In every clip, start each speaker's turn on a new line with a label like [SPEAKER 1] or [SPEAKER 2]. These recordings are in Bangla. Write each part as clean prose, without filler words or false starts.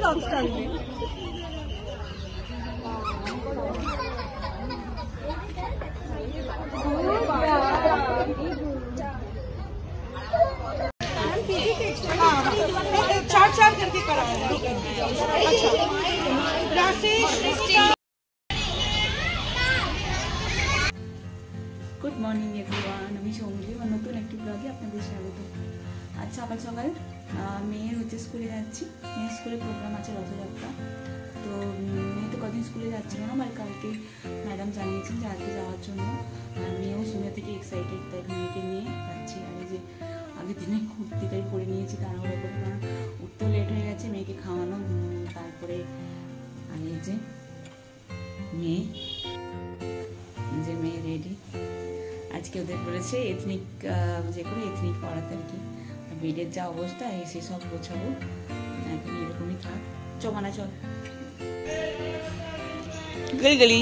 [SPEAKER 1] রথ টানবে। चार चार करके करा है। अच्छा
[SPEAKER 2] गुड मर्निंग एवरीवन, আমি সৌমিলি আমার নতুন একটি ব্লগে আপনাদের স্বাগত। আজ সকাল সকাল মেয়ের স্কুলে যাচ্ছি। মেয়ের স্কুলে প্রোগ্রাম আছে রথযাত্রা, তো মেয়ে তো কদিন স্কুলে যাচ্ছিল না, বাট কালকে ম্যাডাম জানিয়েছেন যে আজকে যাওয়ার জন্য। আর মেয়েও শুনে থেকে এক্সাইটেড, তাই মেয়েকে নিয়ে যাচ্ছি। আর এই যে আগের দিনে কুর্তিটাই পরে নিয়েছি তাড়াহুড়ো করে, কারণ উঠতেও লেট হয়ে গেছে, মেয়েকে খাওয়ানো, তারপরে আর এই যে মেয়ে রেডি। আজকে ওদের বলেছে এথনিক, যে কোনো এথনিক পড়াতে আর কি। বেডের যা অবস্থা এসে সব গোছাবো, এখন এরকমই থাক। চমানা চল গলি গলি।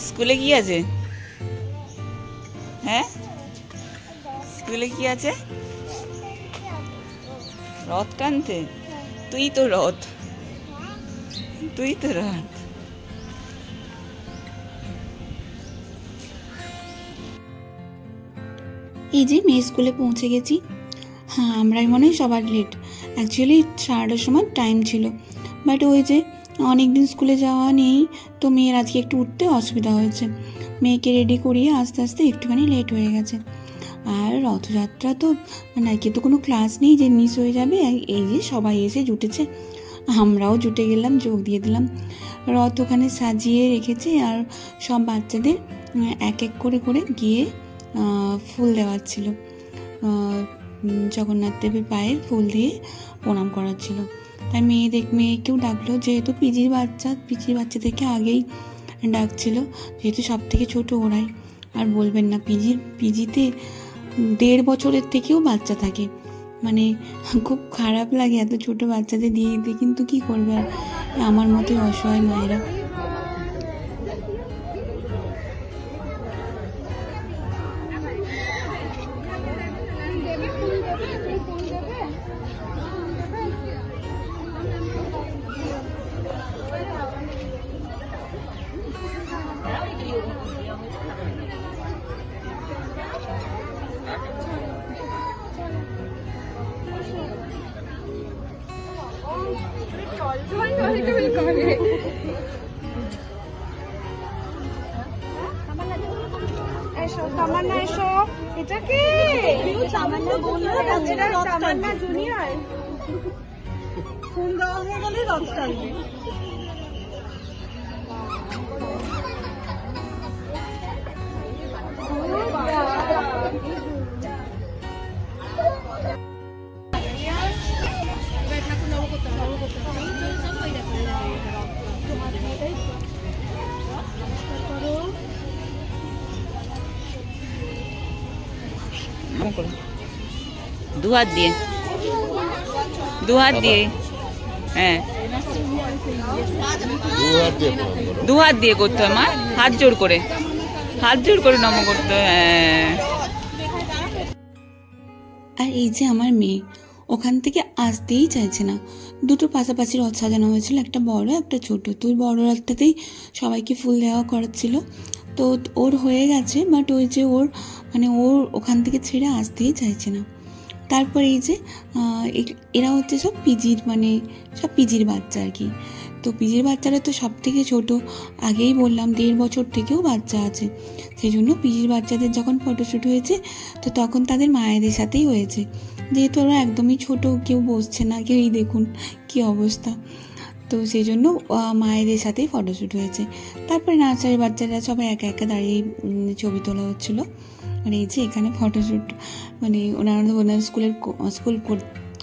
[SPEAKER 2] স্কুলে কি আছে? হ্যাঁ স্কুলে কি আছে? রথ টানতে? তুই তো রথ। এই যে মেয়ে স্কুলে পৌঁছে গেছি। হ্যাঁ, আমরাই মনে হয় সবার লেট। অ্যাকচুয়ালি 8টার সময় টাইম ছিল, বাট ওই যে অনেকদিন স্কুলে যাওয়া নেই, তো মেয়ের আজকে একটু উঠতে অসুবিধা হয়েছে। মেয়েকে রেডি করিয়ে আস্তে আস্তে একটুখানি লেট হয়ে গেছে। আর রথযাত্রা তো মানে আজকে তো কোনো ক্লাস নেই যে মিস হয়ে যাবে। এই যে সবাই এসে জুটেছে, আমরাও জুটে গেলাম, যোগ দিয়ে দিলাম। রথ ওখানে সাজিয়ে রেখেছে, আর সব বাচ্চাদের এক এক করে করে গিয়ে ফুল দেওয়াচ্ছিল। জগন্নাথ দেবের পায়ে ফুল দিয়ে প্রণাম করাচ্ছিল। তাই মেয়েকেও ডাকলো, যেহেতু পিজির বাচ্চা থেকে আগেই ডাকছিল, যেহেতু সব থেকে ছোটো ওরাই। আর বলবেন না, পিজিতে 1.5 বছরের থেকেও বাচ্চা থাকে, মানে খুব খারাপ লাগে এত ছোট বাচ্চাদের দিয়ে দিতে, কিন্তু কি করবে আর, আমার মতোই অসহায় মায়েরা।
[SPEAKER 1] তামান্না এসো, এটা কি? তামান্না জুনিয়র ফোন দেওয়া হয়ে গেলে রথ টানবে।
[SPEAKER 2] দু হাত দিয়ে হ্যাঁ, দু হাত দিয়ে করতে হয় মা, হাত জোর করে নম করতে হয়। আর এই যে আমার মেয়ে ওখান থেকে আসতেই চাইছে না। দুটো পাশাপাশি রথ সাজানো হয়েছিল, একটা বড় একটা ছোট। তো বড় রথটাতেই সবাইকে ফুল দেওয়া করাচ্ছিল, তো ওর হয়ে গেছে, বাট ওই যে ওর ওখান থেকে ছেড়ে আসতেই চাইছে না। তারপর এই যে এরা হচ্ছে সব পিজির বাচ্চা আর কি। তো পিজির বাচ্চারা তো সব থেকে ছোটো, আগেই বললাম 1.5 বছর থেকেও বাচ্চা আছে। সেই জন্য পিজির বাচ্চাদের যখন ফটোশ্যুট হয়েছে, তো তখন তাদের মায়েদের সাথেই হয়েছে, যেহেতু ওরা একদমই ছোট, কেউ বসছে না, কেউই দেখুন কি অবস্থা। তো সেই জন্য মায়েদের সাথেই ফটোশ্যুট হয়েছে। তারপরে নার্সারির বাচ্চারা সবাই একা একা দাঁড়িয়ে ছবি তোলা হচ্ছিলো। আর এই যে এখানে ফটোশ্যুট ওনার স্কুল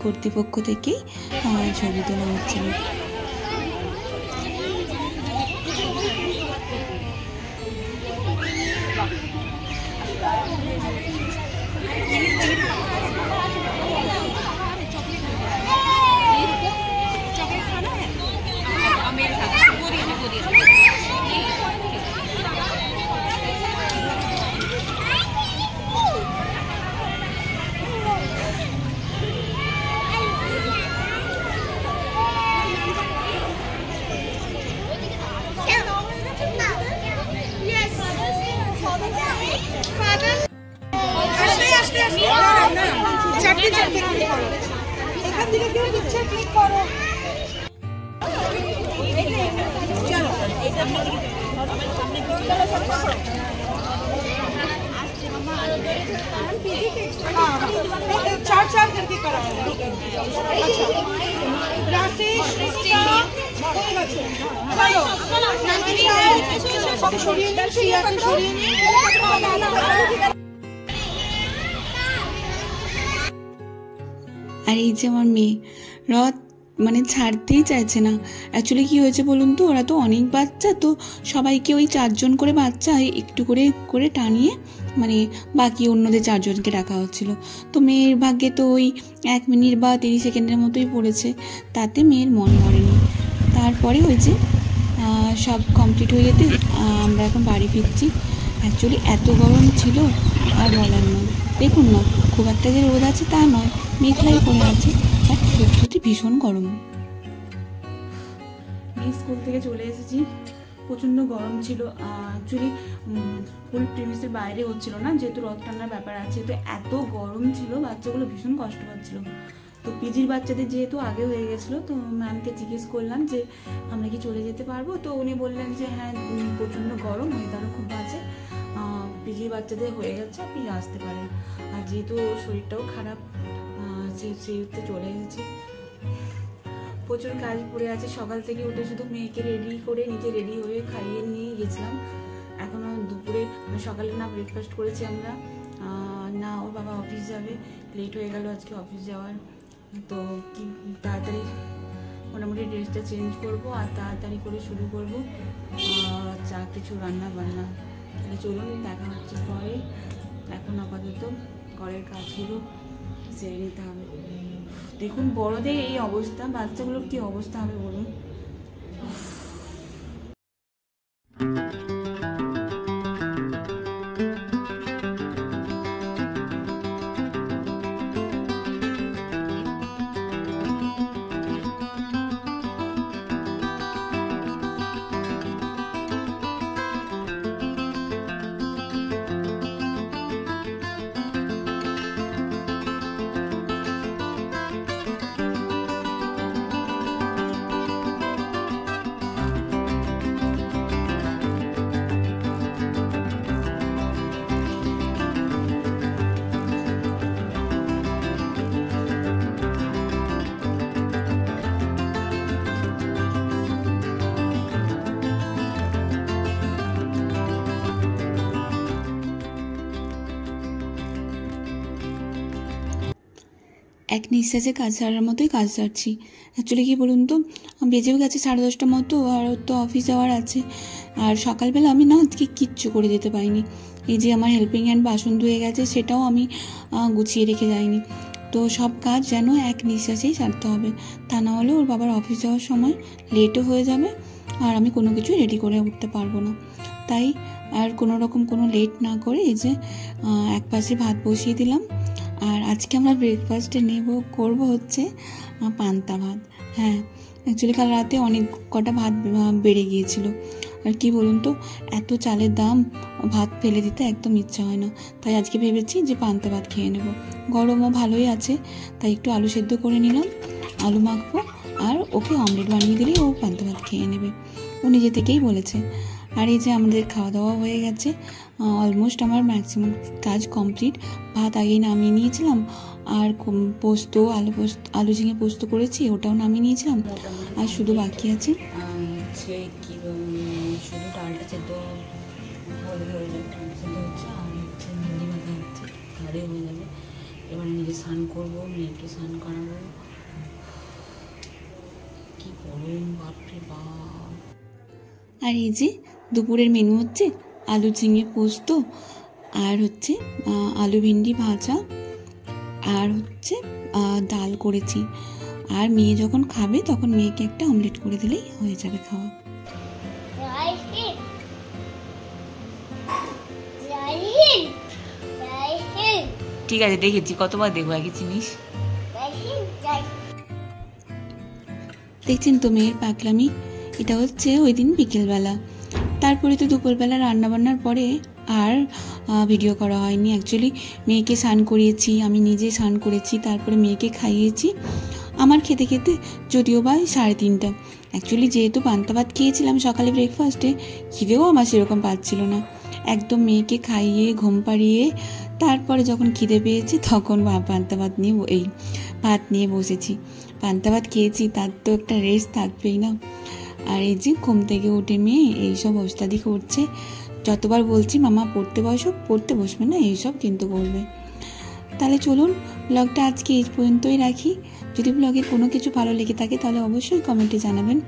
[SPEAKER 2] কর্তৃপক্ষ থেকেই ছবি তোলা হচ্ছিল।
[SPEAKER 1] দিচ্ছে, ক্লিক করো। এখান থেকে কেউ দিচ্ছে, ক্লিক করো। চলো चार चार करके करा अच्छा राशि
[SPEAKER 2] আর এই যে আমার মেয়ে রথ মানে ছাড়তেই চাইছে না। অ্যাকচুয়ালি কী হয়েছে বলুন তো, ওরা তো অনেক বাচ্চা, তো সবাইকে ওই 4 জন করে বাচ্চা একটু করে করে টানিয়ে মানে বাকি অন্যদের 4 জনকে ডাকা হচ্ছিল। তো মেয়ের ভাগ্যে তো ওই 1 মিনিট বা 30 সেকেন্ডের মতোই পড়েছে, তাতে মেয়ের মন ভরেনি। তারপরে হয়েছে সব কমপ্লিট হয়ে যেতে আমরা এখন বাড়ি ফিরছি। অ্যাকচুয়ালি এত গরম ছিল আর বলার নয়। দেখুন না, খুব একটা যে রোদ আছে তা নয়, মেঘলাই পড়ে আছে, বাট সত্যি ভীষণ গরম। স্কুল থেকে চলে এসেছি, প্রচণ্ড গরম ছিল। অ্যাকচুয়ালি স্কুল প্রিমিসের বাইরে হচ্ছিল না, যেহেতু রথ টানার ব্যাপার আছে, তো এত গরম ছিল, বাচ্চাগুলো ভীষণ কষ্ট পাচ্ছিল। তো পিজির বাচ্চাদের যেহেতু আগে হয়ে গেছিলো, তো ম্যামকে জিজ্ঞেস করলাম যে আমরা কি চলে যেতে পারবো। তো উনি বললেন যে হ্যাঁ, প্রচণ্ড গরম, ওয়েদারও খুব বাজে, পিজির বাচ্চাদের হয়ে গেছে, আপনি আসতে পারেন। আর যেহেতু শরীরটাও খারাপ, সেইতে চলে এসেছি। প্রচুর কাজ পড়ে আছে, সকাল থেকে উঠে শুধু মেয়েকে রেডি করে নিজে রেডি হয়ে খাইয়ে নিয়ে গেছিলাম। এখনও দুপুরে সকালে না ব্রেকফাস্ট করেছি আমরা, না ওর বাবা অফিস যাবে, লেট হয়ে গেল আজকে অফিস যাওয়ার। তো কি তাড়াতাড়ি মোটামুটি ড্রেসটা চেঞ্জ করবো আর তাড়াতাড়ি করে শুরু করবো চা কিছু রান্না বান্না। তাহলে চলুন, দেখা হচ্ছে পরে। এখন আপাতত ঘরের কাজগুলো সেরে নিতে হবে। দেখুন বড়দের এই অবস্থা, বাচ্চাগুলোর কি অবস্থা হবে বলুন। এক নিঃশ্বাসে কাজ সারার মতোই কাজ সারছি। অ্যাকচুয়ালি কী বলুন তো, বেজেও গেছে 10:30 মতো, আর তো অফিস যাওয়ার আছে। আর সকালবেলা আমি না আজকে কিচ্ছু করে যেতে পারিনি। এই যে আমার হেল্পিং হ্যান্ড বাসন ধুয়ে গেছে, সেটাও আমি গুছিয়ে রেখে যাইনি। তো সব কাজ যেন এক নিঃশ্বাসেই সারতে হবে, তা না হলে ওর বাবার অফিস যাওয়ার সময় লেটও হয়ে যাবে আর আমি কোনো কিছু রেডি করে উঠতে পারবো না। তাই আর কোনো রকম কোনো লেট না করে এই যে এক পাশে ভাত বসিয়ে দিলাম। আর আজকে আমরা ব্রেকফাস্টে করব হচ্ছে পান্তা ভাত। হ্যাঁ, অ্যাকচুয়ালি কাল রাতে অনেক কটা ভাত বেড়ে গিয়েছিল। আর কি বলুন তো, এত চালের দাম, ভাত ফেলে দিতে একদম ইচ্ছা হয় না। তাই আজকে ভেবেছি যে পান্তা ভাত খেয়ে নেব। গরমও ভালোই আছে, তাই একটু আলু সেদ্ধ করে নিলাম, আলু মাখবো আর ওকে অমলেট বানিয়ে দিলেই ও পান্তা ভাত খেয়ে নেবে, ও নিজে থেকেই বলেছে। আর এই যে আমাদের খাওয়া দাওয়া হয়ে গেছে, অলমোস্ট আমার ম্যাক্সিমাম কাজ কমপ্লিট। ভাত আগেই নামিয়ে নিয়েছিলাম, আর পোস্ত আলু ঝিঙে পোস্ত করেছি, ওটাও নামিয়ে নিয়েছিলাম। আর শুধু বাকি আছে শুধু ডালটা সেদ্ধ হয়ে যাবে, সেদ্ধ হচ্ছে, আর হচ্ছে মুড়ি মাখা হচ্ছে, তাহলে হয়ে যাবে। এবারে নিজে স্নান করবো, মেয়েকে স্নান করাবো। কি গরম, বাপরে বাপ। আর এই যে দুপুরের মেনু হচ্ছে আলু ঝিঙে পোস্ত, আর হচ্ছে আলু ভিন্ডি ভাজা, আর হচ্ছে ডাল করেছি। আর মেয়ে যখন খাবে তখন মেয়েকে একটা অমলেট করে দিলেই হয়ে যাবে খাওয়া। ঠিক আছে, দেখেছি, কতবার দেখবো একই জিনিস। দেখছেন তো মেয়ের পাগলামি। এটা হচ্ছে ওই দিন বিকেলবেলা। তারপরে তো দুপুরবেলা রান্নাবান্নার পরে আর ভিডিও করা হয়নি। অ্যাকচুয়ালি মেয়েকে স্নান করিয়েছি, আমি নিজে স্নান করেছি, তারপরে মেয়েকে খাইয়েছি। আমার খেতে খেতে যদিও বা 3:30। অ্যাকচুয়ালি যেহেতু পান্তা ভাত খেয়েছিলাম সকালে ব্রেকফাস্টে, খিদেও আমার সেরকম পাচ্ছিল না। একদম মেয়েকে খাইয়ে ঘুম পাড়িয়ে তারপরে যখন খিদে পেয়েছে তখন পান্তা ভাত নিয়ে ভাত নিয়ে বসেছি। পান্তা ভাত খেয়েছি, তার তো একটা রেস্ট থাকবেই না। আর এই যে ঘুম থেকে উঠে মেয়ে এইসব ওস্তাদি করছে। যতবার বলছি মামা পড়তে বসো, পড়তে বসবে না, এইসব কিন্তু করবে। তাহলে চলুন ব্লগটা আজকে এই পর্যন্তই রাখি। যদি ব্লগের কোনো কিছু ভালো লেগে থাকে তাহলে অবশ্যই কমেন্টে জানাবেন।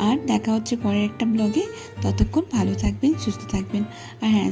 [SPEAKER 2] আর দেখা হচ্ছে পরের একটা ব্লগে। ততক্ষণ ভালো থাকবেন, সুস্থ থাকবেন। আর হ্যাঁ,